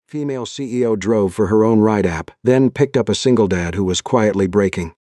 Female CEO drove for her own ride app, then picked up a single dad who was quietly braking.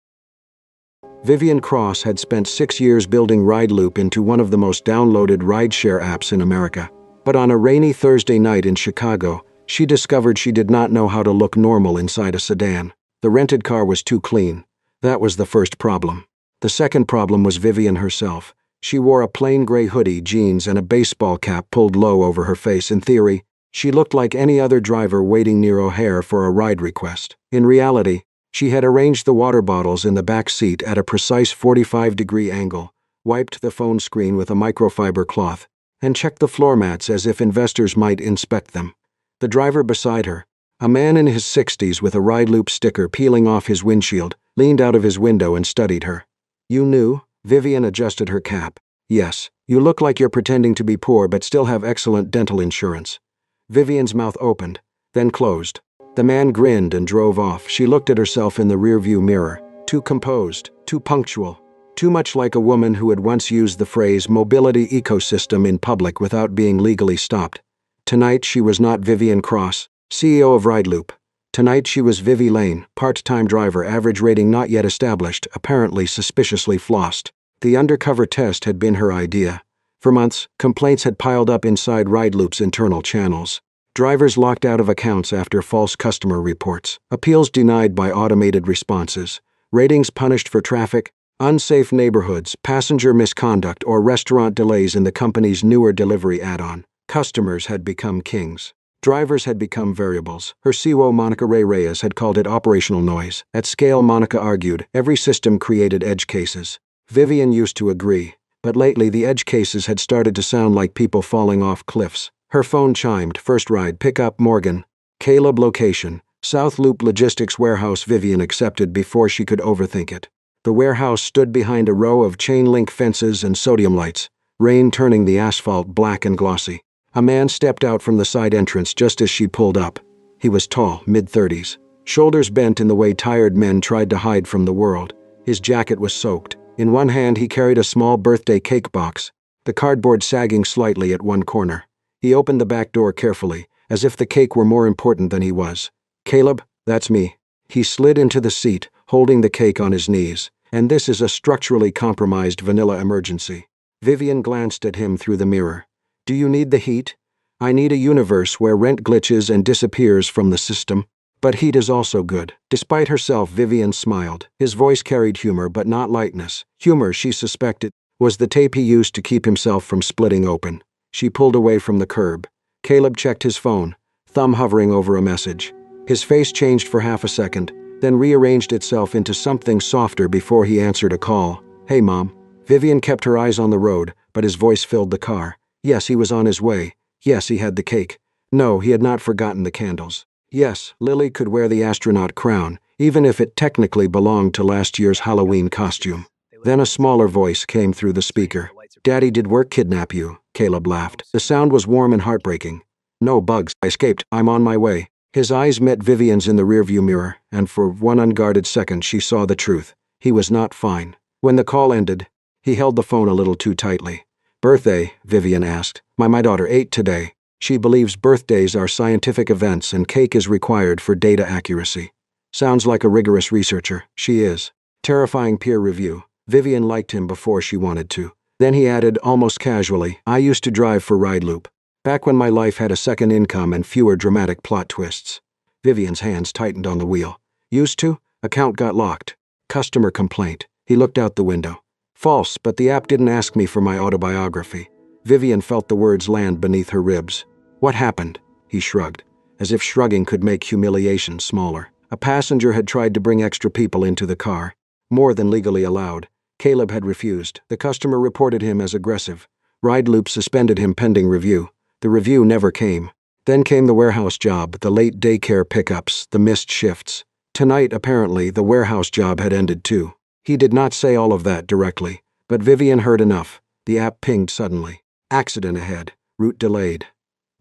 Vivian Cross had spent 6 years building RideLoop into one of the most downloaded rideshare apps in America. But on a rainy Thursday night in Chicago, she discovered she did not know how to look normal inside a sedan. The rented car was too clean. That was the first problem. The second problem was Vivian herself. She wore a plain gray hoodie, jeans, and a baseball cap pulled low over her face. In theory, she looked like any other driver waiting near O'Hare for a ride request. In reality, she had arranged the water bottles in the back seat at a precise 45-degree angle, wiped the phone screen with a microfiber cloth, and checked the floor mats as if investors might inspect them. The driver beside her, a man in his 60s with a RideLoop sticker peeling off his windshield, leaned out of his window and studied her. "You knew?" Vivian adjusted her cap. "Yes. You look like you're pretending to be poor but still have excellent dental insurance." Vivian's mouth opened, then closed. The man grinned and drove off. She looked at herself in the rearview mirror. Too composed, too punctual, too much like a woman who had once used the phrase mobility ecosystem in public without being legally stopped. Tonight she was not Vivian Cross, CEO of RideLoop. Tonight she was Vivi Lane, part-time driver, average rating not yet established, apparently suspiciously flossed. The undercover test had been her idea. For months, complaints had piled up inside RideLoop's internal channels. Drivers locked out of accounts after false customer reports, appeals denied by automated responses, ratings punished for traffic, unsafe neighborhoods, passenger misconduct, or restaurant delays in the company's newer delivery add-on. Customers had become kings. Drivers had become variables. Her COO Monica Ray Reyes had called it operational noise. At scale, Monica argued, every system created edge cases. Vivian used to agree, but lately the edge cases had started to sound like people falling off cliffs. Her phone chimed. First ride, pick up Morgan. Caleb location, South Loop Logistics Warehouse. Vivian accepted before she could overthink it. The warehouse stood behind a row of chain-link fences and sodium lights, rain turning the asphalt black and glossy. A man stepped out from the side entrance just as she pulled up. He was tall, mid-30s, shoulders bent in the way tired men tried to hide from the world. His jacket was soaked. In one hand he carried a small birthday cake box, the cardboard sagging slightly at one corner. He opened the back door carefully, as if the cake were more important than he was. "Caleb, that's me." He slid into the seat, holding the cake on his knees. "And this is a structurally compromised vanilla emergency." Vivian glanced at him through the mirror. "Do you need the heat? I need a universe where rent glitches and disappears from the system. But heat is also good." Despite herself, Vivian smiled. His voice carried humor, but not lightness. Humor, she suspected, was the tape he used to keep himself from splitting open. She pulled away from the curb. Caleb checked his phone, thumb hovering over a message. His face changed for half a second, then rearranged itself into something softer before he answered a call. "Hey, Mom." Vivian kept her eyes on the road, but his voice filled the car. Yes, he was on his way. Yes, he had the cake. No, he had not forgotten the candles. Yes, Lily could wear the astronaut crown, even if it technically belonged to last year's Halloween costume. Then a smaller voice came through the speaker. "Daddy, did work kidnap you?" Caleb laughed. The sound was warm and heartbreaking. "No, Bugs. I escaped. I'm on my way." His eyes met Vivian's in the rearview mirror, and for one unguarded second she saw the truth. He was not fine. When the call ended, he held the phone a little too tightly. "Birthday?" Vivian asked. My daughter 8 today. She believes birthdays are scientific events and cake is required for data accuracy." Sounds like a rigorous researcher. She is. Terrifying peer review. Vivian liked him before she wanted to. Then he added, almost casually, "I used to drive for RideLoop, back when my life had a second income and fewer dramatic plot twists." Vivian's hands tightened on the wheel. "Used to? Account got locked. Customer complaint." He looked out the window. "False, but the app didn't ask me for my autobiography." Vivian felt the words land beneath her ribs. "What happened?" He shrugged, as if shrugging could make humiliation smaller. A passenger had tried to bring extra people into the car, more than legally allowed. Caleb had refused. The customer reported him as aggressive. RideLoop suspended him pending review. The review never came. Then came the warehouse job, the late daycare pickups, the missed shifts. Tonight, apparently, the warehouse job had ended too. He did not say all of that directly, but Vivian heard enough. The app pinged suddenly. "Accident ahead. Route delayed.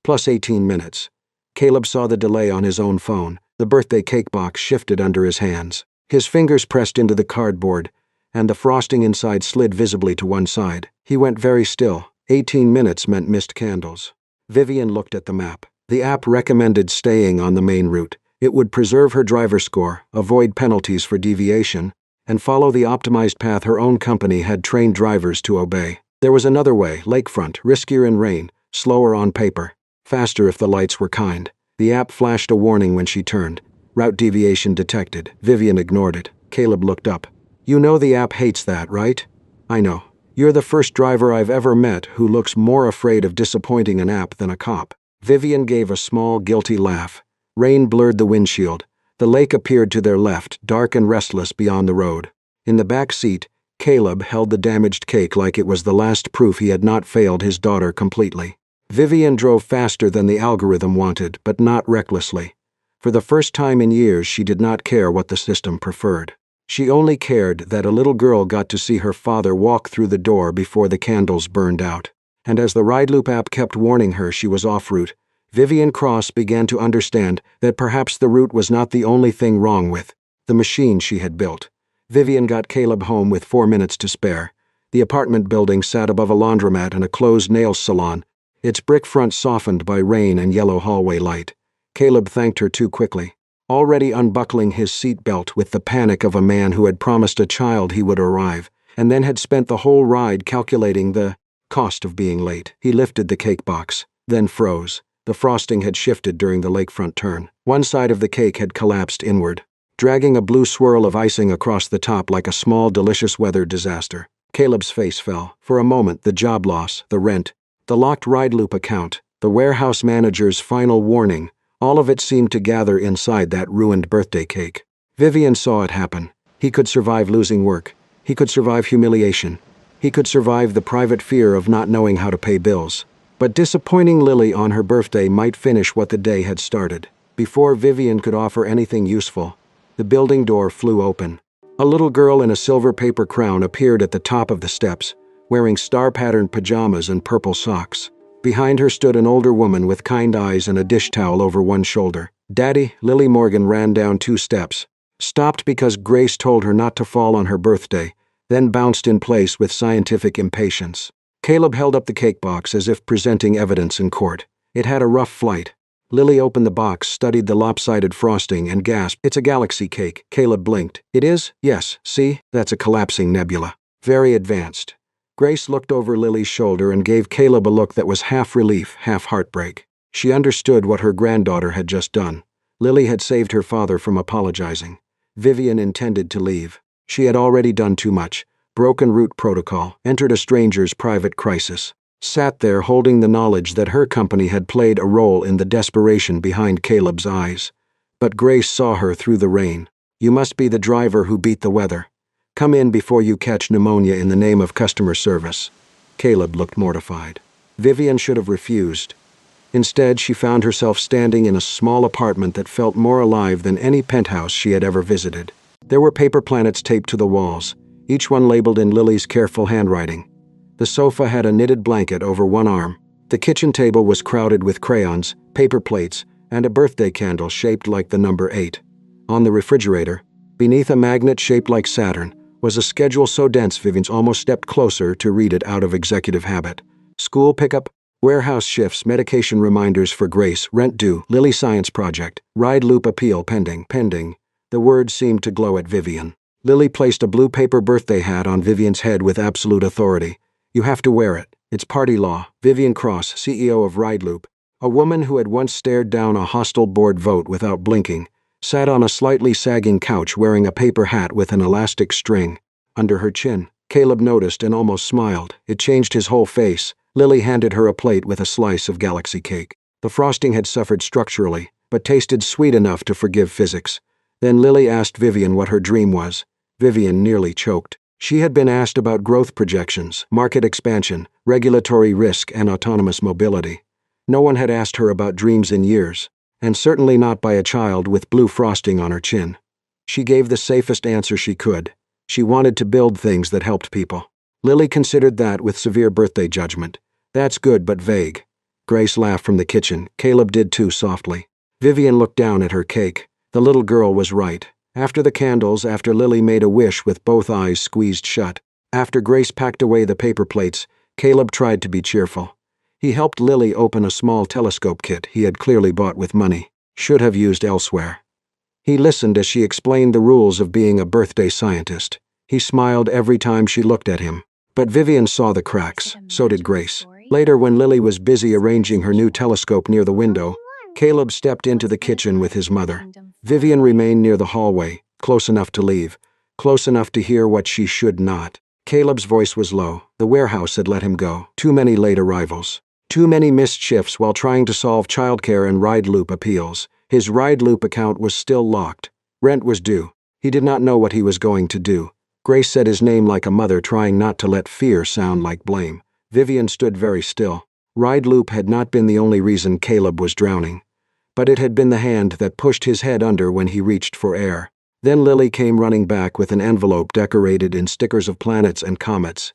Plus 18 minutes." Caleb saw the delay on his own phone. The birthday cake box shifted under his hands. His fingers pressed into the cardboard, and the frosting inside slid visibly to one side. He went very still. 18 minutes meant missed candles. Vivian looked at the map. The app recommended staying on the main route. It would preserve her driver score, avoid penalties for deviation, and follow the optimized path her own company had trained drivers to obey. There was another way, lakefront, riskier in rain, slower on paper, faster if the lights were kind. The app flashed a warning when she turned. Route deviation detected. Vivian ignored it. Caleb looked up. You know the app hates that, right? I know. You're the first driver I've ever met who looks more afraid of disappointing an app than a cop. Vivian gave a small, guilty laugh. Rain blurred the windshield. The lake appeared to their left, dark and restless beyond the road. In the back seat, Caleb held the damaged cake like it was the last proof he had not failed his daughter completely. Vivian drove faster than the algorithm wanted, but not recklessly. For the first time in years, she did not care what the system preferred. She only cared that a little girl got to see her father walk through the door before the candles burned out. And as the RideLoop app kept warning her she was off route, Vivian Cross began to understand that perhaps the route was not the only thing wrong with the machine she had built. Vivian got Caleb home with 4 minutes to spare. The apartment building sat above a laundromat and a closed nail salon, its brick front softened by rain and yellow hallway light. Caleb thanked her too quickly, already unbuckling his seatbelt with the panic of a man who had promised a child he would arrive, and then had spent the whole ride calculating the cost of being late. He lifted the cake box, then froze. The frosting had shifted during the lakefront turn. One side of the cake had collapsed inward, dragging a blue swirl of icing across the top like a small, delicious weather disaster. Caleb's face fell. For a moment, the job loss, the rent, the locked RideLoop account, the warehouse manager's final warning, all of it seemed to gather inside that ruined birthday cake. Vivian saw it happen. He could survive losing work. He could survive humiliation. He could survive the private fear of not knowing how to pay bills. But disappointing Lily on her birthday might finish what the day had started. Before Vivian could offer anything useful, the building door flew open. A little girl in a silver paper crown appeared at the top of the steps, wearing star-patterned pajamas and purple socks. Behind her stood an older woman with kind eyes and a dish towel over one shoulder. Daddy, Lily Morgan ran down 2 steps, stopped because Grace told her not to fall on her birthday, then bounced in place with scientific impatience. Caleb held up the cake box as if presenting evidence in court. It had a rough flight. Lily opened the box, studied the lopsided frosting, and gasped, "It's a galaxy cake." Caleb blinked. "It is? Yes, see? That's a collapsing nebula. Very advanced." Grace looked over Lily's shoulder and gave Caleb a look that was half relief, half heartbreak. She understood what her granddaughter had just done. Lily had saved her father from apologizing. Vivian intended to leave. She had already done too much. Broken route protocol, entered a stranger's private crisis. Sat there holding the knowledge that her company had played a role in the desperation behind Caleb's eyes. But Grace saw her through the rain. "You must be the driver who beat the weather. Come in before you catch pneumonia in the name of customer service." Caleb looked mortified. Vivian should have refused. Instead, she found herself standing in a small apartment that felt more alive than any penthouse she had ever visited. There were paper planets taped to the walls, each one labeled in Lily's careful handwriting. The sofa had a knitted blanket over one arm. The kitchen table was crowded with crayons, paper plates, and a birthday candle shaped like the number 8. On the refrigerator, beneath a magnet shaped like Saturn, was a schedule so dense Vivian almost stepped closer to read it out of executive habit. School pickup, warehouse shifts, medication reminders for Grace, rent due, Lily science project, RideLoop appeal pending. The words seemed to glow at Vivian. Lily placed a blue paper birthday hat on Vivian's head with absolute authority. "You have to wear it. It's party law." Vivian Cross, CEO of RideLoop, a woman who had once stared down a hostile board vote without blinking, sat on a slightly sagging couch wearing a paper hat with an elastic string under her chin. Caleb noticed and almost smiled. It changed his whole face. Lily handed her a plate with a slice of galaxy cake. The frosting had suffered structurally, but tasted sweet enough to forgive physics. Then Lily asked Vivian what her dream was. Vivian nearly choked. She had been asked about growth projections, market expansion, regulatory risk, and autonomous mobility. No one had asked her about dreams in years, and certainly not by a child with blue frosting on her chin. She gave the safest answer she could. She wanted to build things that helped people. Lily considered that with severe birthday judgment. "That's good but vague." Grace laughed from the kitchen. Caleb did too, softly. Vivian looked down at her cake. The little girl was right. After the candles, after Lily made a wish with both eyes squeezed shut, after Grace packed away the paper plates, Caleb tried to be cheerful. He helped Lily open a small telescope kit he had clearly bought with money, should have used elsewhere. He listened as she explained the rules of being a birthday scientist. He smiled every time she looked at him. But Vivian saw the cracks, so did Grace. Later, when Lily was busy arranging her new telescope near the window, Caleb stepped into the kitchen with his mother. Vivian remained near the hallway, close enough to leave, close enough to hear what she should not. Caleb's voice was low. The warehouse had let him go. Too many late arrivals. Too many missed shifts while trying to solve childcare and ride loop appeals. His ride loop account was still locked. Rent was due. He did not know what he was going to do. Grace said his name like a mother, trying not to let fear sound like blame. Vivian stood very still. Ride loop had not been the only reason Caleb was drowning, but it had been the hand that pushed his head under when he reached for air. Then Lily came running back with an envelope decorated in stickers of planets and comets.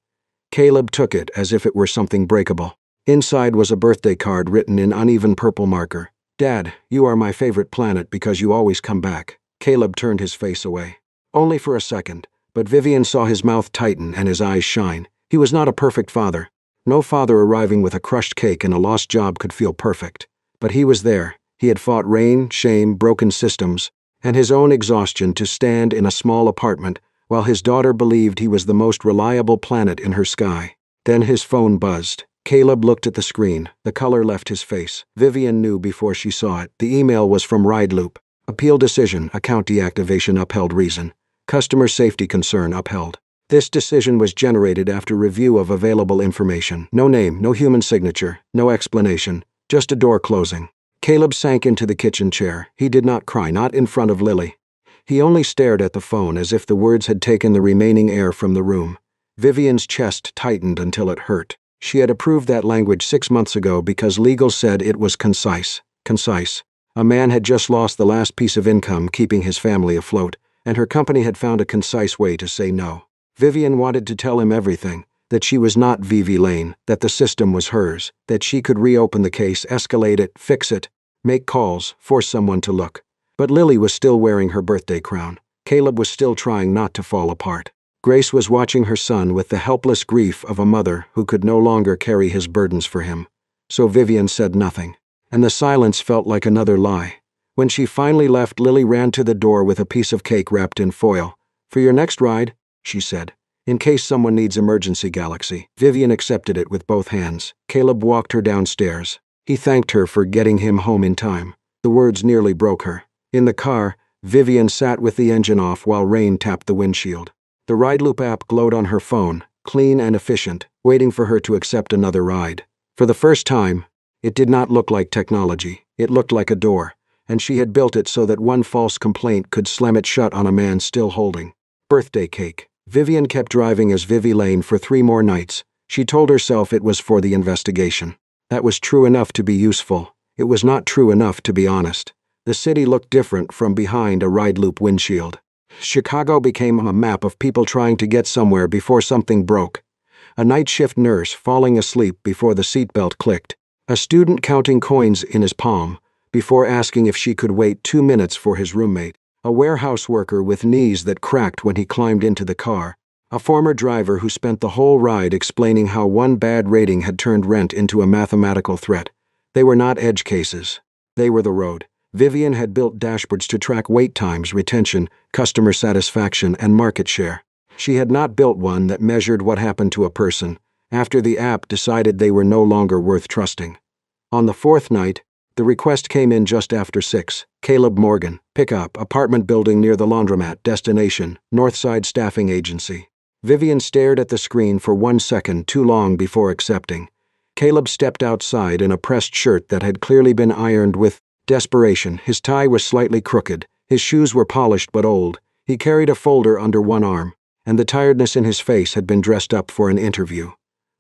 Caleb took it as if it were something breakable. Inside was a birthday card written in uneven purple marker. "Dad, you are my favorite planet because you always come back." Caleb turned his face away. Only for a second, but Vivian saw his mouth tighten and his eyes shine. He was not a perfect father. No father arriving with a crushed cake and a lost job could feel perfect. But he was there. He had fought rain, shame, broken systems, and his own exhaustion to stand in a small apartment while his daughter believed he was the most reliable planet in her sky. Then his phone buzzed. Caleb looked at the screen. The color left his face. Vivian knew before she saw it. The email was from Ride Loop. Appeal decision, account deactivation upheld, reason. Customer safety concern upheld. This decision was generated after review of available information. No name, no human signature, no explanation, just a door closing. Caleb sank into the kitchen chair. He did not cry, not in front of Lily. He only stared at the phone as if the words had taken the remaining air from the room. Vivian's chest tightened until it hurt. She had approved that language 6 months ago because legal said it was concise. Concise. A man had just lost the last piece of income keeping his family afloat, and her company had found a concise way to say no. Vivian wanted to tell him everything, that she was not Vivi Lane, that the system was hers, that she could reopen the case, escalate it, fix it, make calls, force someone to look. But Lily was still wearing her birthday crown. Caleb was still trying not to fall apart. Grace was watching her son with the helpless grief of a mother who could no longer carry his burdens for him. So Vivian said nothing, and the silence felt like another lie. When she finally left, Lily ran to the door with a piece of cake wrapped in foil. "For your next ride," she said, "in case someone needs emergency Galaxy." Vivian accepted it with both hands. Caleb walked her downstairs. He thanked her for getting him home in time. The words nearly broke her. In the car, Vivian sat with the engine off while rain tapped the windshield. The Ride Loop app glowed on her phone, clean and efficient, waiting for her to accept another ride. For the first time, it did not look like technology. It looked like a door, and she had built it so that one false complaint could slam it shut on a man still holding. Birthday cake. Vivian kept driving as Vivi Lane for 3 more nights. She told herself it was for the investigation. That was true enough to be useful. It was not true enough to be honest. The city looked different from behind a Ride Loop windshield. Chicago became a map of people trying to get somewhere before something broke. A night shift nurse falling asleep before the seatbelt clicked. A student counting coins in his palm before asking if she could wait 2 minutes for his roommate. A warehouse worker with knees that cracked when he climbed into the car. A former driver who spent the whole ride explaining how one bad rating had turned rent into a mathematical threat. They were not edge cases. They were the road. Vivian had built dashboards to track wait times, retention, customer satisfaction, and market share. She had not built one that measured what happened to a person after the app decided they were no longer worth trusting. On the 4th night, the request came in just after 6. Caleb Morgan, pickup, apartment building near the laundromat, destination, Northside Staffing Agency. Vivian stared at the screen for 1 second, too long before accepting. Caleb stepped outside in a pressed shirt that had clearly been ironed with desperation. His tie was slightly crooked. His shoes were polished but old. He carried a folder under one arm, and the tiredness in his face had been dressed up for an interview.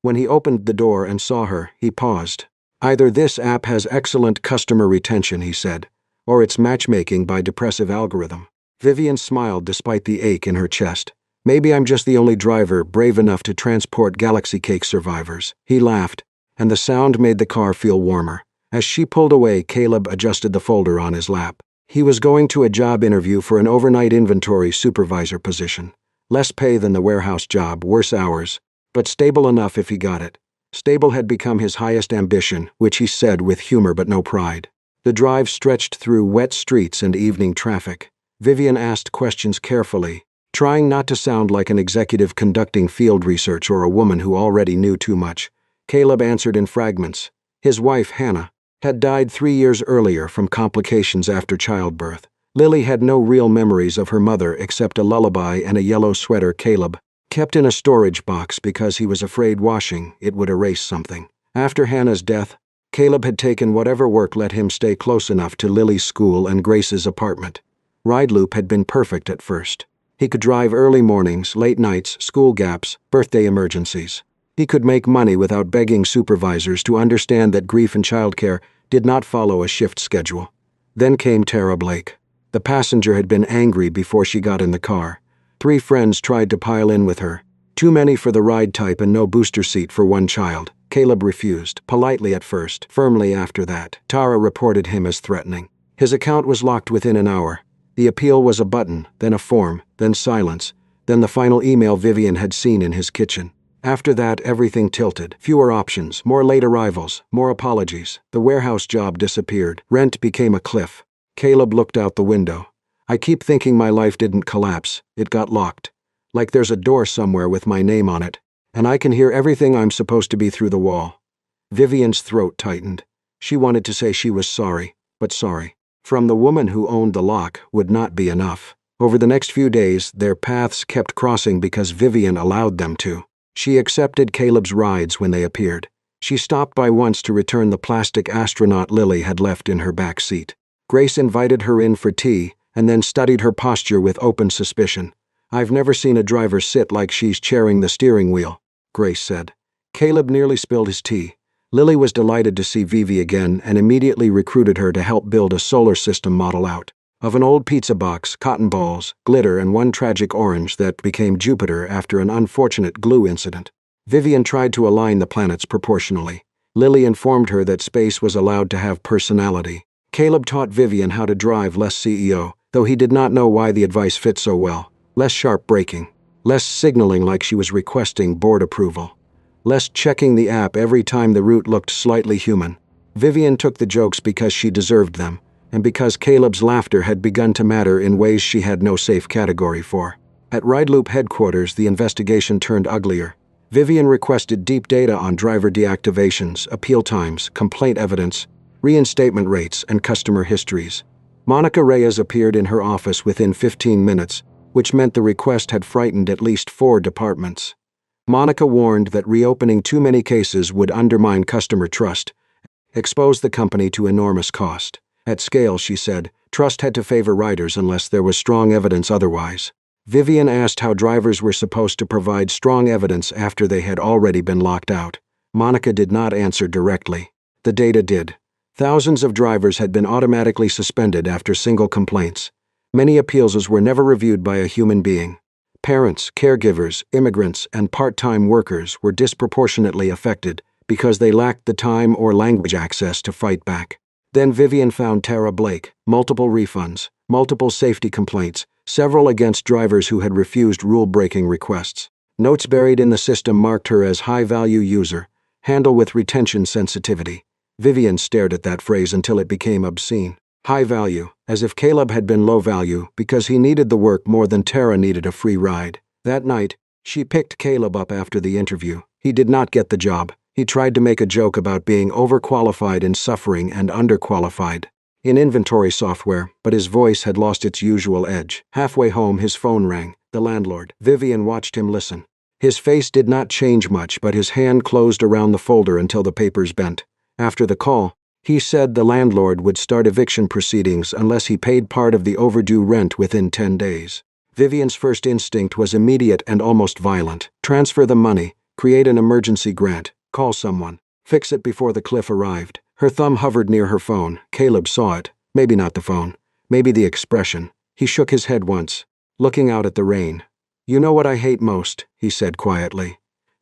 When he opened the door and saw her, he paused. "Either this app has excellent customer retention," he said, "or it's matchmaking by depressive algorithm." Vivian smiled despite the ache in her chest. "Maybe I'm just the only driver brave enough to transport Galaxy Cake survivors." He laughed, and the sound made the car feel warmer. As she pulled away, Caleb adjusted the folder on his lap. He was going to a job interview for an overnight inventory supervisor position. Less pay than the warehouse job, worse hours, but stable enough if he got it. Stable had become his highest ambition, which he said with humor but no pride. The drive stretched through wet streets and evening traffic. Vivian asked questions carefully, trying not to sound like an executive conducting field research or a woman who already knew too much. Caleb answered in fragments. His wife, Hannah, had died 3 years earlier from complications after childbirth. Lily had no real memories of her mother except a lullaby and a yellow sweater Caleb kept in a storage box because he was afraid washing it would erase something. After Hannah's death, Caleb had taken whatever work let him stay close enough to Lily's school and Grace's apartment. Ride Loop had been perfect at first. He could drive early mornings, late nights, school gaps, birthday emergencies. He could make money without begging supervisors to understand that grief and childcare did not follow a shift schedule. Then came Tara Blake. The passenger had been angry before she got in the car. 3 friends tried to pile in with her. Too many for the ride type and no booster seat for 1 child. Caleb refused, politely at first, firmly after that. Tara reported him as threatening. His account was locked within an hour. The appeal was a button, then a form, then silence, then the final email Vivian had seen in his kitchen. After that, everything tilted. Fewer options, more late arrivals, more apologies. The warehouse job disappeared. Rent became a cliff. Caleb looked out the window. I keep thinking my life didn't collapse. It got locked. Like there's a door somewhere with my name on it, and I can hear everything I'm supposed to be through the wall. Vivian's throat tightened. She wanted to say she was sorry, but sorry from the woman who owned the lock would not be enough. Over the next few days, their paths kept crossing because Vivian allowed them to. She accepted Caleb's rides when they appeared. She stopped by once to return the plastic astronaut Lily had left in her back seat. Grace invited her in for tea, and then studied her posture with open suspicion. I've never seen a driver sit like she's chairing the steering wheel, Grace said. Caleb nearly spilled his tea. Lily was delighted to see Vivi again and immediately recruited her to help build a solar system model out of an old pizza box, cotton balls, glitter, and 1 tragic orange that became Jupiter after an unfortunate glue incident. Vivian tried to align the planets proportionally. Lily informed her that space was allowed to have personality. Caleb taught Vivian how to drive less CEO, though he did not know why the advice fit so well. Less sharp braking, less signaling like she was requesting board approval, less checking the app every time the route looked slightly human. Vivian took the jokes because she deserved them, and because Caleb's laughter had begun to matter in ways she had no safe category for. At Ride Loop headquarters, the investigation turned uglier. Vivian requested deep data on driver deactivations, appeal times, complaint evidence, reinstatement rates, and customer histories. Monica Reyes appeared in her office within 15 minutes, which meant the request had frightened at least 4 departments. Monica warned that reopening too many cases would undermine customer trust, expose the company to enormous cost. At scale, she said, trust had to favor riders unless there was strong evidence otherwise. Vivian asked how drivers were supposed to provide strong evidence after they had already been locked out. Monica did not answer directly. The data did. Thousands of drivers had been automatically suspended after single complaints. Many appeals were never reviewed by a human being. Parents, caregivers, immigrants, and part-time workers were disproportionately affected because they lacked the time or language access to fight back. Then Vivian found Tara Blake, multiple refunds, multiple safety complaints, several against drivers who had refused rule-breaking requests. Notes buried in the system marked her as high-value user, handle with retention sensitivity. Vivian stared at that phrase until it became obscene. High value, as if Caleb had been low value because he needed the work more than Tara needed a free ride. That night, she picked Caleb up after the interview. He did not get the job. He tried to make a joke about being overqualified in suffering and underqualified in inventory software, but his voice had lost its usual edge. Halfway home, his phone rang. The landlord. Vivian watched him listen. His face did not change much, but his hand closed around the folder until the papers bent. After the call, he said the landlord would start eviction proceedings unless he paid part of the overdue rent within 10 days. Vivian's first instinct was immediate and almost violent. Transfer the money, create an emergency grant, call someone, fix it before the cliff arrived. Her thumb hovered near her phone. Caleb saw it. Maybe not the phone. Maybe the expression. He shook his head once, looking out at the rain. You know what I hate most, he said quietly.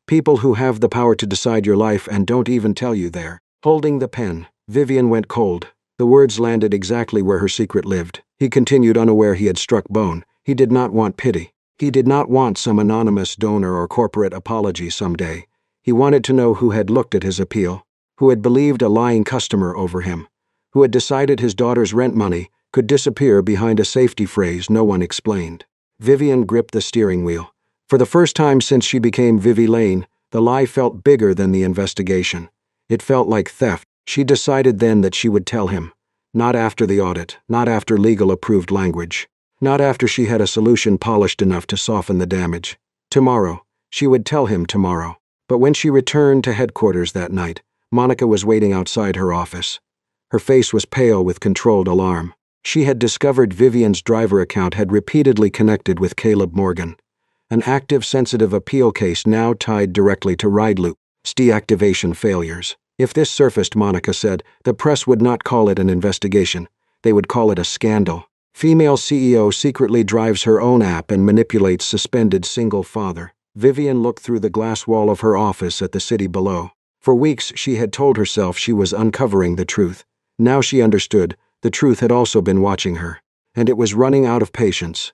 People who have the power to decide your life and don't even tell you they're holding the pen. Vivian went cold. The words landed exactly where her secret lived. He continued, unaware he had struck bone. He did not want pity. He did not want some anonymous donor or corporate apology someday. He wanted to know who had looked at his appeal, who had believed a lying customer over him, who had decided his daughter's rent money could disappear behind a safety phrase no one explained. Vivian gripped the steering wheel. For the first time since she became Vivi Lane, the lie felt bigger than the investigation. It felt like theft. She decided then that she would tell him. Not after the audit, not after legal-approved language, not after she had a solution polished enough to soften the damage. Tomorrow. She would tell him tomorrow. But when she returned to headquarters that night, Monica was waiting outside her office. Her face was pale with controlled alarm. She had discovered Vivian's driver account had repeatedly connected with Caleb Morgan. An active sensitive appeal case now tied directly to RideLoop's deactivation failures. If this surfaced, Monica said, the press would not call it an investigation. They would call it a scandal. Female CEO secretly drives her own app and manipulates suspended single father. Vivian looked through the glass wall of her office at the city below. For weeks she had told herself she was uncovering the truth. Now she understood, the truth had also been watching her. And it was running out of patience.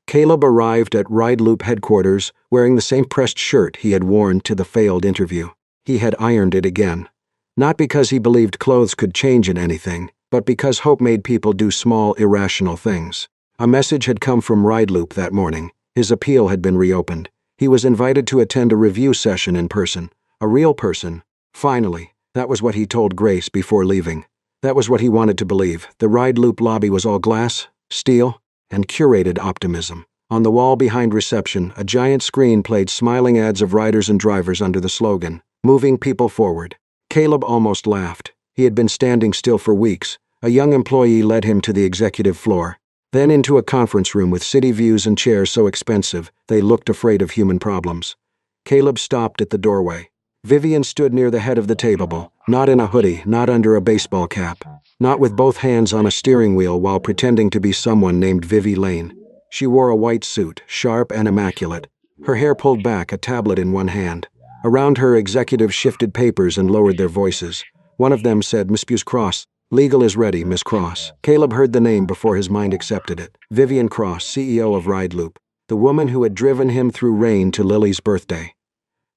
Caleb arrived at RideLoop headquarters wearing the same pressed shirt he had worn to the failed interview. He had ironed it again. Not because he believed clothes could change in anything, but because hope made people do small, irrational things. A message had come from RideLoop that morning. His appeal had been reopened. He was invited to attend a review session in person. A real person. Finally, that was what he told Grace before leaving. That was what he wanted to believe. The RideLoop lobby was all glass, steel, and curated optimism. On the wall behind reception, a giant screen played smiling ads of riders and drivers under the slogan, "Moving people forward." Caleb almost laughed. He had been standing still for weeks. A young employee led him to the executive floor, then into a conference room with city views and chairs so expensive they looked afraid of human problems. Caleb stopped at the doorway. Vivian stood near the head of the table, not in a hoodie, not under a baseball cap, not with both hands on a steering wheel while pretending to be someone named Vivi Lane. She wore a white suit, sharp and immaculate, her hair pulled back, a tablet in one hand. Around her, executives shifted papers and lowered their voices. One of them said, "Miss Cross, legal is ready, Miss Cross." Caleb heard the name before his mind accepted it. Vivian Cross, CEO of RideLoop, the woman who had driven him through rain to Lily's birthday.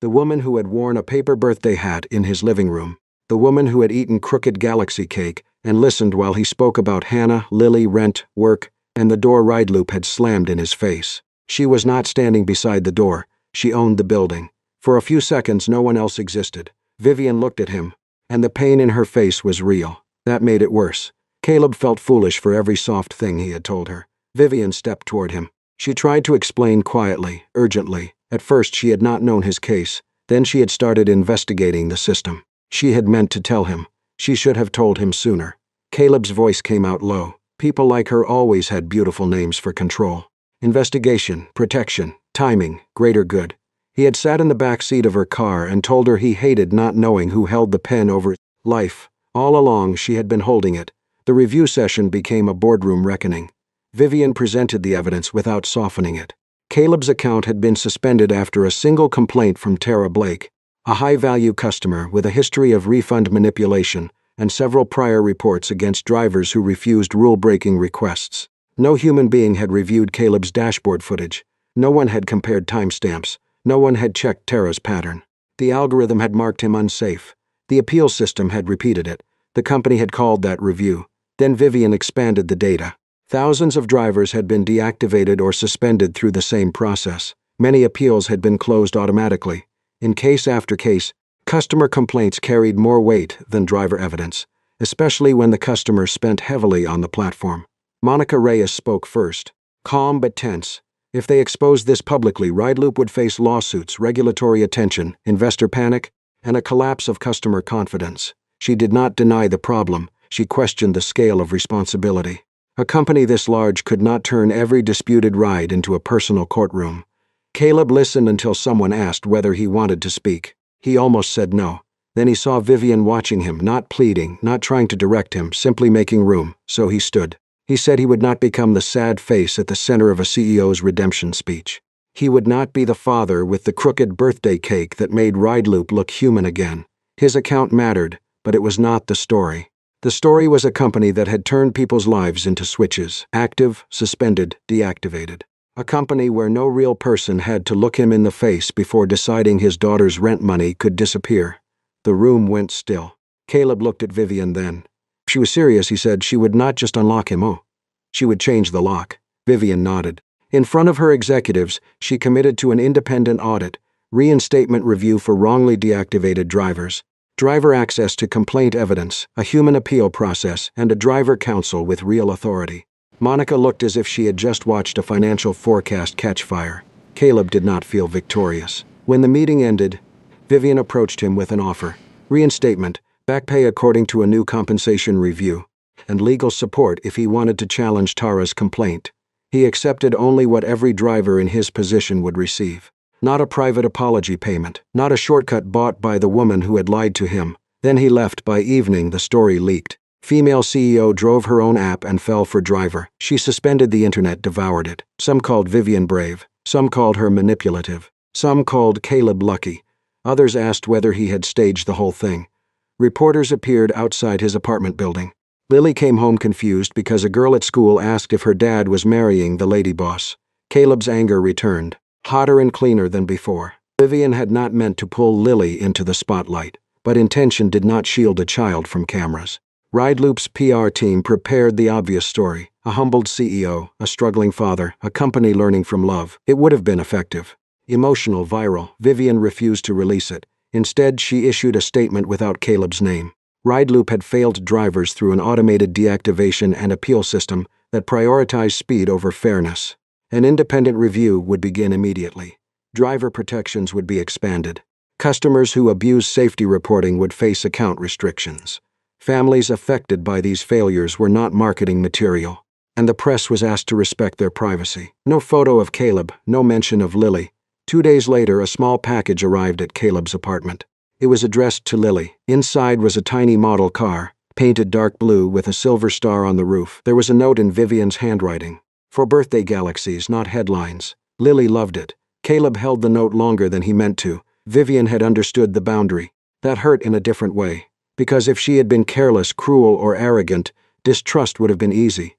The woman who had worn a paper birthday hat in his living room. The woman who had eaten crooked galaxy cake and listened while he spoke about Hannah, Lily, rent, work, and the door RideLoop had slammed in his face. She was not standing beside the door. She owned the building. For a few seconds, no one else existed. Vivian looked at him, and the pain in her face was real. That made it worse. Caleb felt foolish for every soft thing he had told her. Vivian stepped toward him. She tried to explain quietly, urgently. At first, she had not known his case. Then she had started investigating the system. She had meant to tell him. She should have told him sooner. Caleb's voice came out low. People like her always had beautiful names for control. Investigation, protection, timing, greater good. He had sat in the back seat of her car and told her he hated not knowing who held the pen over life. All along, she had been holding it. The review session became a boardroom reckoning. Vivian presented the evidence without softening it. Caleb's account had been suspended after a single complaint from Tara Blake, a high-value customer with a history of refund manipulation and several prior reports against drivers who refused rule-breaking requests. No human being had reviewed Caleb's dashboard footage. No one had compared timestamps. No one had checked Tara's pattern. The algorithm had marked him unsafe. The appeal system had repeated it. The company had called that review. Then Vivian expanded the data. Thousands of drivers had been deactivated or suspended through the same process. Many appeals had been closed automatically. In case after case, customer complaints carried more weight than driver evidence, especially when the customer spent heavily on the platform. Monica Reyes spoke first, calm but tense. If they exposed this publicly, RideLoop would face lawsuits, regulatory attention, investor panic, and a collapse of customer confidence. She did not deny the problem. She questioned the scale of responsibility. A company this large could not turn every disputed ride into a personal courtroom. Caleb listened until someone asked whether he wanted to speak. He almost said no. Then he saw Vivian watching him, not pleading, not trying to direct him, simply making room, so he stood. He said he would not become the sad face at the center of a CEO's redemption speech. He would not be the father with the crooked birthday cake that made RideLoop look human again. His account mattered, but it was not the story. The story was a company that had turned people's lives into switches, active, suspended, deactivated. A company where no real person had to look him in the face before deciding his daughter's rent money could disappear. The room went still. Caleb looked at Vivian then. If she was serious, he said, she would not just unlock him. Oh, she would change the lock. Vivian nodded. In front of her executives, she committed to an independent audit, reinstatement review for wrongly deactivated drivers, driver access to complaint evidence, a human appeal process, and a driver council with real authority. Monica looked as if she had just watched a financial forecast catch fire. Caleb did not feel victorious. When the meeting ended, Vivian approached him with an offer: reinstatement, back pay according to a new compensation review, and legal support if he wanted to challenge Tara's complaint. He accepted only what every driver in his position would receive. Not a private apology payment, not a shortcut bought by the woman who had lied to him. Then he left. By evening, the story leaked. Female CEO drove her own app and fell for driver. She suspended the internet, devoured it. Some called Vivian brave. Some called her manipulative. Some called Caleb lucky. Others asked whether he had staged the whole thing. Reporters appeared outside his apartment building. Lily came home confused because a girl at school asked if her dad was marrying the lady boss. Caleb's anger returned, hotter and cleaner than before. Vivian had not meant to pull Lily into the spotlight, but intention did not shield a child from cameras. Rideloop's PR team prepared the obvious story: a humbled CEO, a struggling father, a company learning from love. It would have been effective. Emotional, viral. Vivian refused to release it. Instead, she issued a statement without Caleb's name. Rideloop had failed drivers through an automated deactivation and appeal system that prioritized speed over fairness. An independent review would begin immediately. Driver protections would be expanded. Customers who abused safety reporting would face account restrictions. Families affected by these failures were not marketing material, and the press was asked to respect their privacy. No photo of Caleb, no mention of Lily. 2 days later, a small package arrived at Caleb's apartment. It was addressed to Lily. Inside was a tiny model car, painted dark blue with a silver star on the roof. There was a note in Vivian's handwriting: for birthday galaxies, not headlines. Lily loved it. Caleb held the note longer than he meant to. Vivian had understood the boundary. That hurt in a different way. Because if she had been careless, cruel, or arrogant, distrust would have been easy.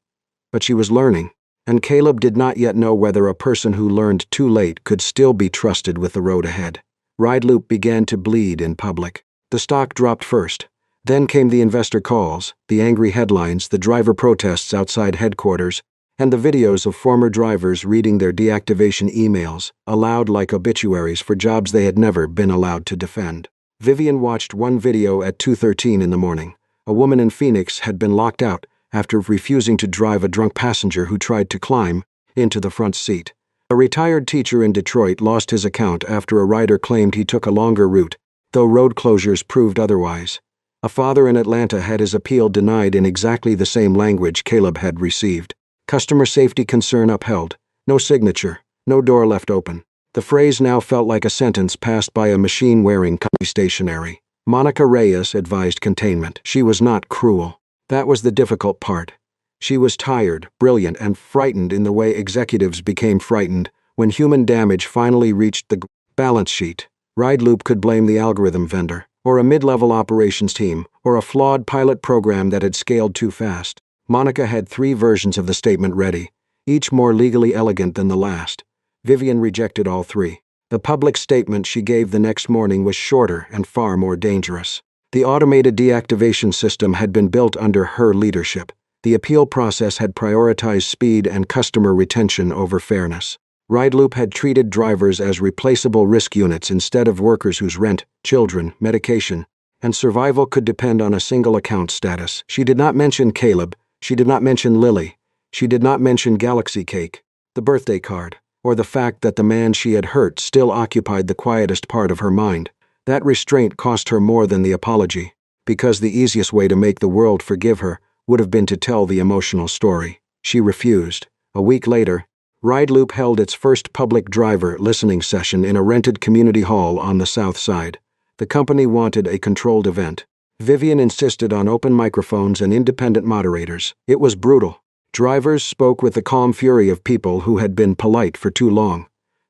But she was learning, and Caleb did not yet know whether a person who learned too late could still be trusted with the road ahead. Rideloop began to bleed in public. The stock dropped first. Then came the investor calls, the angry headlines, the driver protests outside headquarters, and the videos of former drivers reading their deactivation emails, aloud like obituaries for jobs they had never been allowed to defend. Vivian watched one video at 2:13 in the morning. A woman in Phoenix had been locked out after refusing to drive a drunk passenger who tried to climb into the front seat. A retired teacher in Detroit lost his account after a rider claimed he took a longer route, though road closures proved otherwise. A father in Atlanta had his appeal denied in exactly the same language Caleb had received. Customer safety concern upheld. No signature, no door left open. The phrase now felt like a sentence passed by a machine wearing stationery. Monica Reyes advised containment. She was not cruel. That was the difficult part. She was tired, brilliant, and frightened in the way executives became frightened when human damage finally reached the balance sheet. Rideloop could blame the algorithm vendor, or a mid-level operations team, or a flawed pilot program that had scaled too fast. Monica had 3 versions of the statement ready, each more legally elegant than the last. Vivian rejected all 3. The public statement she gave the next morning was shorter and far more dangerous. The automated deactivation system had been built under her leadership. The appeal process had prioritized speed and customer retention over fairness. Rideloop had treated drivers as replaceable risk units instead of workers whose rent, children, medication, and survival could depend on a single account status. She did not mention Caleb. She did not mention Lily. She did not mention Galaxy Cake, the birthday card, or the fact that the man she had hurt still occupied the quietest part of her mind. That restraint cost her more than the apology, because the easiest way to make the world forgive her would have been to tell the emotional story. She refused. A week later, Rideloop held its first public driver listening session in a rented community hall on the south side. The company wanted a controlled event. Vivian insisted on open microphones and independent moderators. It was brutal. Drivers spoke with the calm fury of people who had been polite for too long.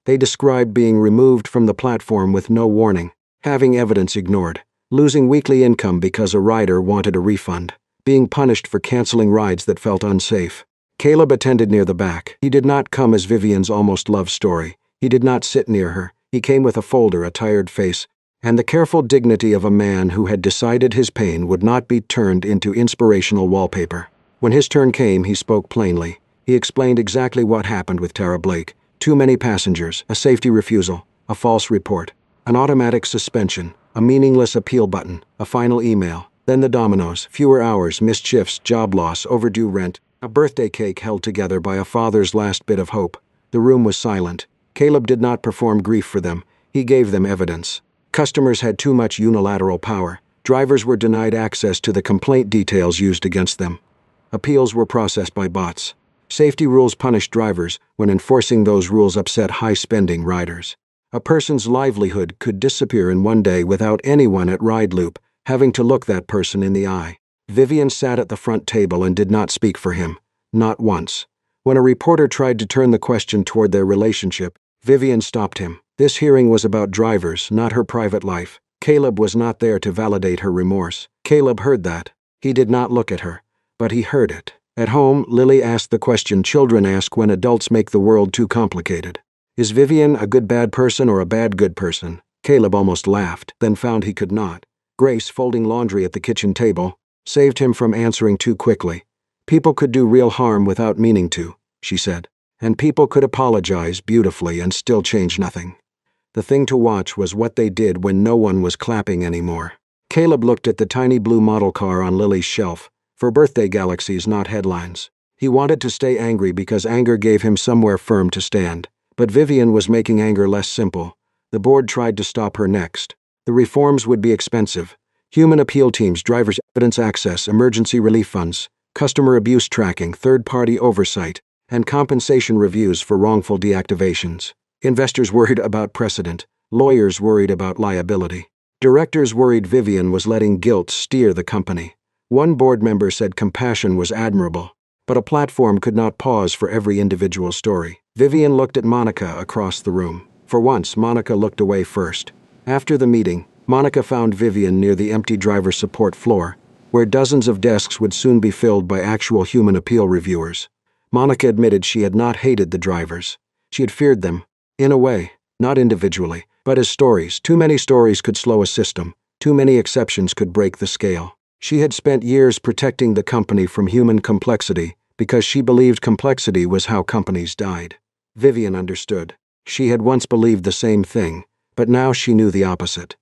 They described being removed from the platform with no warning, having evidence ignored, losing weekly income because a rider wanted a refund, being punished for canceling rides that felt unsafe. Caleb attended near the back. He did not come as Vivian's almost love story. He did not sit near her. He came with a folder, a tired face, and the careful dignity of a man who had decided his pain would not be turned into inspirational wallpaper. When his turn came, he spoke plainly. He explained exactly what happened with Tara Blake. Too many passengers, a safety refusal, a false report, an automatic suspension, a meaningless appeal button, a final email, then the dominoes, fewer hours, missed shifts, job loss, overdue rent, a birthday cake held together by a father's last bit of hope. The room was silent. Caleb did not perform grief for them. He gave them evidence. Customers had too much unilateral power. Drivers were denied access to the complaint details used against them. Appeals were processed by bots. Safety rules punished drivers when enforcing those rules upset high-spending riders. A person's livelihood could disappear in one day without anyone at Ride Loop having to look that person in the eye. Vivian sat at the front table and did not speak for him. Not once. When a reporter tried to turn the question toward their relationship, Vivian stopped him. This hearing was about drivers, not her private life. Caleb was not there to validate her remorse. Caleb heard that. He did not look at her, but he heard it. At home, Lily asked the question children ask when adults make the world too complicated. Is Vivian a good bad person or a bad good person? Caleb almost laughed, then found he could not. Grace, folding laundry at the kitchen table, saved him from answering too quickly. People could do real harm without meaning to, she said. And people could apologize beautifully and still change nothing. The thing to watch was what they did when no one was clapping anymore. Caleb looked at the tiny blue model car on Lily's shelf. For birthday galaxies, not headlines. He wanted to stay angry because anger gave him somewhere firm to stand. But Vivian was making anger less simple. The board tried to stop her next. The reforms would be expensive. Human appeal teams, driver's evidence access, emergency relief funds, customer abuse tracking, third-party oversight, and compensation reviews for wrongful deactivations. Investors worried about precedent. Lawyers worried about liability. Directors worried Vivian was letting guilt steer the company. One board member said compassion was admirable, but a platform could not pause for every individual story. Vivian looked at Monica across the room. For once, Monica looked away first. After the meeting, Monica found Vivian near the empty driver support floor, where dozens of desks would soon be filled by actual human appeal reviewers. Monica admitted she had not hated the drivers. She had feared them, in a way, not individually, but as stories. Too many stories could slow a system. Too many exceptions could break the scale. She had spent years protecting the company from human complexity because she believed complexity was how companies died. Vivian understood. She had once believed the same thing, but now she knew the opposite.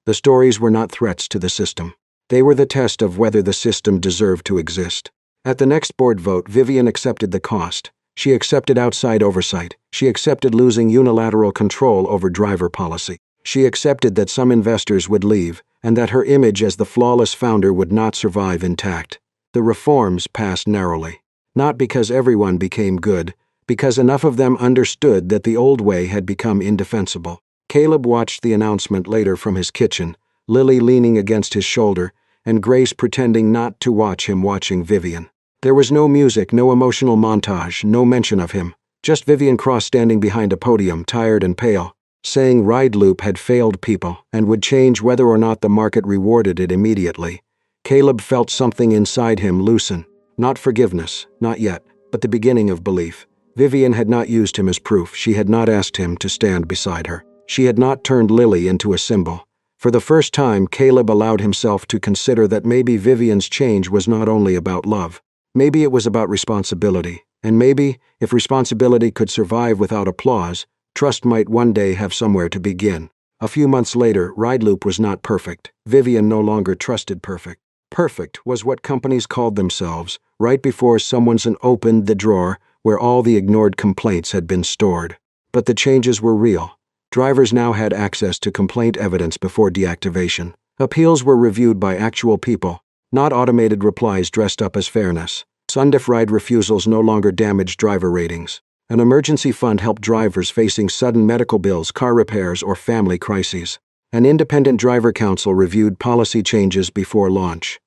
The stories were not threats to the system. They were the test of whether the system deserved to exist. At the next board vote, Vivian accepted the cost. She accepted outside oversight. She accepted losing unilateral control over driver policy. She accepted that some investors would leave, and that her image as the flawless founder would not survive intact. The reforms passed narrowly. Not because everyone became good, because enough of them understood that the old way had become indefensible. Caleb watched the announcement later from his kitchen, Lily leaning against his shoulder, and Grace pretending not to watch him watching Vivian. There was no music, no emotional montage, no mention of him. Just Vivian Cross standing behind a podium, tired and pale, saying Ride Loop had failed people and would change whether or not the market rewarded it immediately. Caleb felt something inside him loosen. Not forgiveness, not yet, but the beginning of belief. Vivian had not used him as proof. She had not asked him to stand beside her. She had not turned Lily into a symbol. For the first time, Caleb allowed himself to consider that maybe Vivian's change was not only about love. Maybe it was about responsibility. And maybe, if responsibility could survive without applause, trust might one day have somewhere to begin. A few months later, Ride Loop was not perfect. Vivian no longer trusted perfect. Perfect was what companies called themselves, right before someone opened the drawer where all the ignored complaints had been stored. But the changes were real. Drivers now had access to complaint evidence before deactivation. Appeals were reviewed by actual people, not automated replies dressed up as fairness. Sundef ride refusals no longer damaged driver ratings. An emergency fund helped drivers facing sudden medical bills, car repairs, or family crises. An independent driver council reviewed policy changes before launch.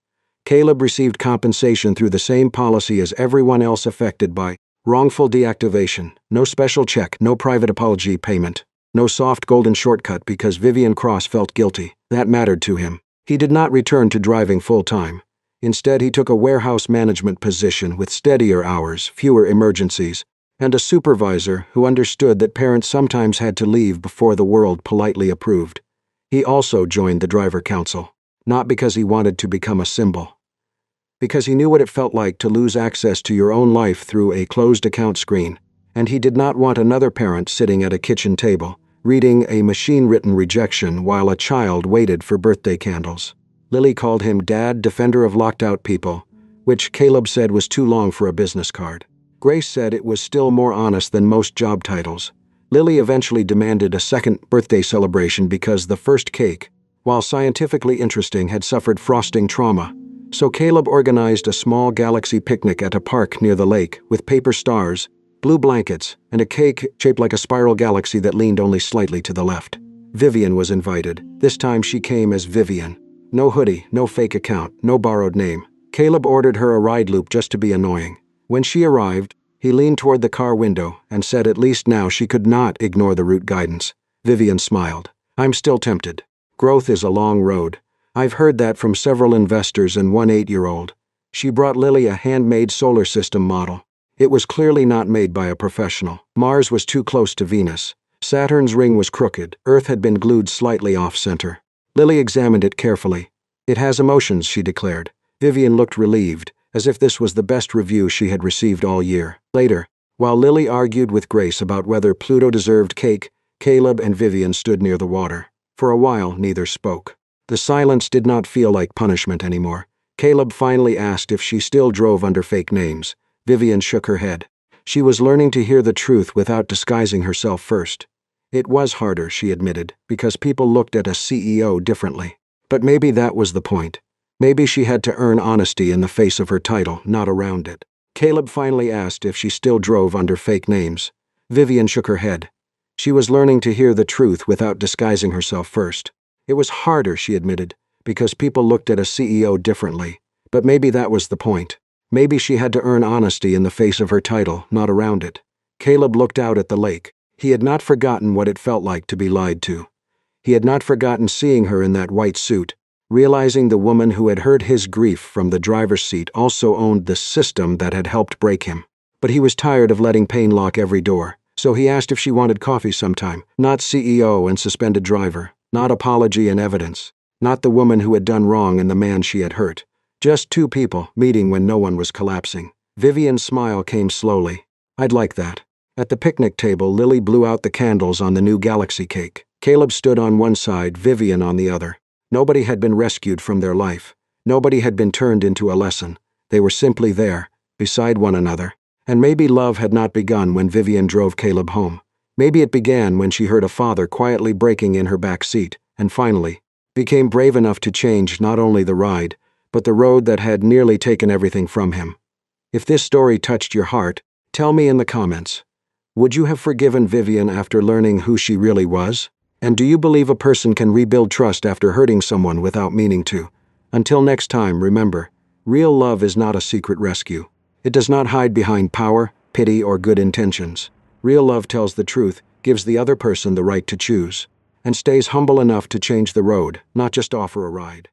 Caleb received compensation through the same policy as everyone else affected by wrongful deactivation. No special check, no private apology payment, no soft golden shortcut because Vivian Cross felt guilty. That mattered to him. He did not return to driving full-time. Instead, he took a warehouse management position with steadier hours, fewer emergencies, and a supervisor who understood that parents sometimes had to leave before the world politely approved. He also joined the driver council, not because he wanted to become a symbol, because he knew what it felt like to lose access to your own life through a closed account screen, and he did not want another parent sitting at a kitchen table, reading a machine-written rejection while a child waited for birthday candles. Lily called him Dad, Defender of Locked-Out People, which Caleb said was too long for a business card. Grace said it was still more honest than most job titles. Lily eventually demanded a second birthday celebration because the first cake, while scientifically interesting, had suffered frosting trauma. So Caleb organized a small galaxy picnic at a park near the lake with paper stars, blue blankets, and a cake shaped like a spiral galaxy that leaned only slightly to the left. Vivian was invited. This time she came as Vivian. No hoodie, no fake account, no borrowed name. Caleb ordered her a ride loop just to be annoying. When she arrived, he leaned toward the car window and said at least now she could not ignore the route guidance. Vivian smiled. I'm still tempted. Growth is a long road. I've heard that from several investors and one 8-year-old. She brought Lily a handmade solar system model. It was clearly not made by a professional. Mars was too close to Venus. Saturn's ring was crooked. Earth had been glued slightly off-center. Lily examined it carefully. It has emotions, she declared. Vivian looked relieved, as if this was the best review she had received all year. Later, while Lily argued with Grace about whether Pluto deserved cake, Caleb and Vivian stood near the water. For a while, neither spoke. The silence did not feel like punishment anymore. Caleb finally asked if she still drove under fake names. Vivian shook her head. She was learning to hear the truth without disguising herself first. It was harder, she admitted, because people looked at a CEO differently. But maybe that was the point. Maybe she had to earn honesty in the face of her title, not around it. Caleb finally asked if she still drove under fake names. Vivian shook her head. She was learning to hear the truth without disguising herself first. It was harder, she admitted, because people looked at a CEO differently. But maybe that was the point. Maybe she had to earn honesty in the face of her title, not around it. Caleb looked out at the lake. He had not forgotten what it felt like to be lied to. He had not forgotten seeing her in that white suit, realizing the woman who had heard his grief from the driver's seat also owned the system that had helped break him. But he was tired of letting pain lock every door, so he asked if she wanted coffee sometime. Not CEO and suspended driver, not apology and evidence, not the woman who had done wrong and the man she had hurt. Just two people meeting when no one was collapsing. Vivian's smile came slowly. I'd like that. At the picnic table, Lily blew out the candles on the new galaxy cake. Caleb stood on one side, Vivian on the other. Nobody had been rescued from their life. Nobody had been turned into a lesson. They were simply there, beside one another. And maybe love had not begun when Vivian drove Caleb home. Maybe it began when she heard a father quietly breaking in her back seat, and finally, became brave enough to change not only the ride, but the road that had nearly taken everything from him. If this story touched your heart, tell me in the comments. Would you have forgiven Vivian after learning who she really was? And do you believe a person can rebuild trust after hurting someone without meaning to? Until next time, remember, real love is not a secret rescue. It does not hide behind power, pity, or good intentions. Real love tells the truth, gives the other person the right to choose, and stays humble enough to change the road, not just offer a ride.